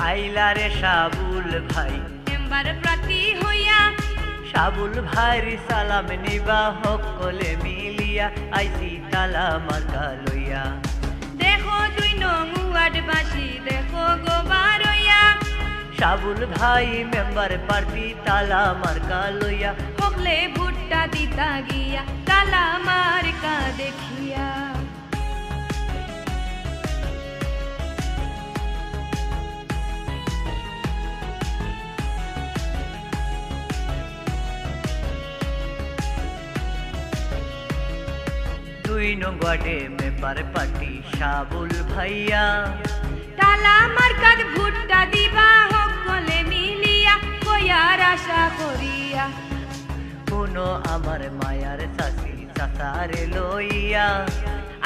আইলা রে সাবুল ভাই মেম্বার প্রার্থী হইয়া সাবুল ভাইয়ের সালাম নিবা সকলে মিলিয়া আইসি তালা মার্কা লইয়া দেখো 2 নং ওয়ার্ডবাসী দেখো গোবারইয়া সাবুল ভাই মেম্বার প্রার্থী তালা মার্কা লইয়া সকলে ভোটটা দিতা গিয়া তালা মার্কা দেখিয়া। 2 নং ওয়ার্ডে মেম্বার প্রার্থী সাবুল ভাইয়া তালা মার্কাত ভোটটা দিবা সকলে মিলিয়া কয়ার আশা করিয়া কোনো আমার মায়ার চাচি চাচারে লইয়া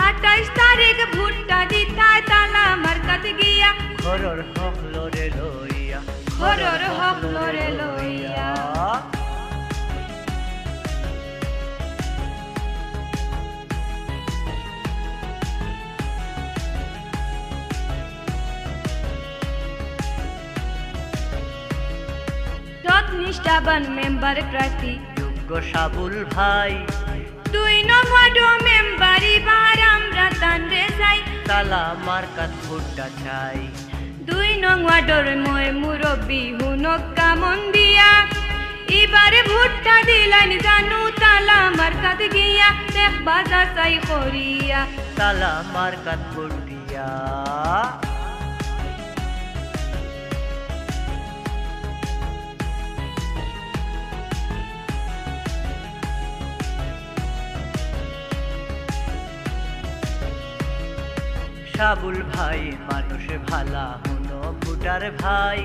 28 তারিখ ভোটটা দিতা তালা মার্কাত গিয়া ঘরর সকলরে লইয়া ঘরর সকলরে লইয়া। নিষ্ঠাবান মেম্বার প্রার্থী যোগ্য সাবুল ভাই 2 নং ওয়ার্ড মেম্বার এবার আমরা তানরে চাই তালা মার্কাত ভোটটা চাই 2 নং ওয়ার্ডর মই মুরব্বী হুনক কামন দিয়া এবারে ভোটটা দিলেন জানু তালা মার্কাত গিয়া দেখবা যাচাই করিয়া তালা মার্কাত ভোট দিয়া। সাবুল ভাই মানুষ ভালা হুনো ভোটার ভাই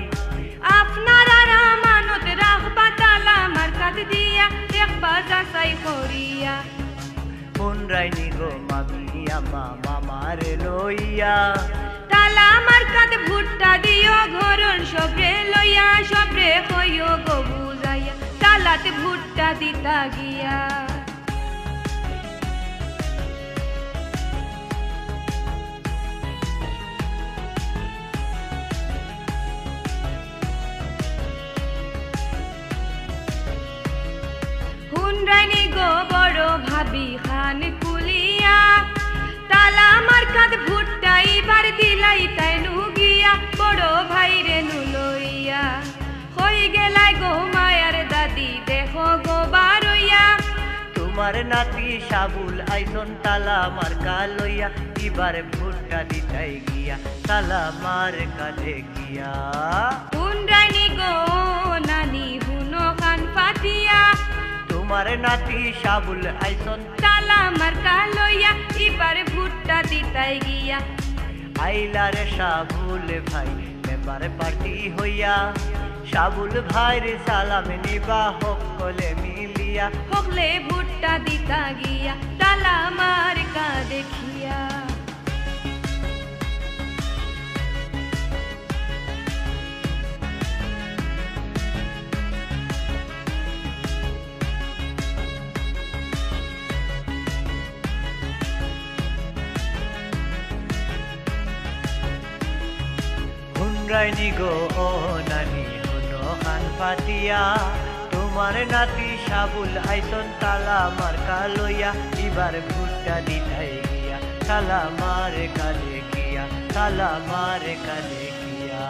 আপনারা মানত রাখবা তালা মার্কাত দিয়া দেখবা যাচাই করিয়া কোন রাইনি গো মামি আমা মামারে লইয়া তালা মার্কাত ভোটটা দিও ঘরর সবরে লইয়া সবরে কইও গো বুঝাইয়া তালাতে ভোটটা দিতা গিয়া। রানী গো বড় ভাবি খান কুলিয়া তালা মার্কাত ভোটটা এবার দিলাই তাই নুগিয়া বড় ভাই রে নুলইয়া হই গেলাই গো মায়ার দাদি দেখো গো বারইয়া তোমার নাতি সাবুল আইসন তালা মার্কা লইয়া এবার ভোটটা দিতাই গিয়া তালা মার্কা দেখিয়া। কোন রানী গো নানি হুনো কান পাতিয়া তোমার নাতি সাবুল আইসন তালা মার্কা লইয়া এবার ভোটটা দিতাই গিয়া আইলা রে সাবুল ভাই মেম্বার প্রার্থী হইয়া সাবুল ভাইয়ের সালাম নিবা সকলে মিলিয়া সকলে ভোটটা দিতা গিয়া তালা মার্কা দেখিয়া। রাইনি গো ও নানি হুনো খান পাতিয়া তোমার নাতি সাবুল আইসন তালা মার্কা লইয়া এবার ভোটটা দিতাই গিয়া তালা মার্কা দেখিয়া তালা মার্কা দেখিয়া।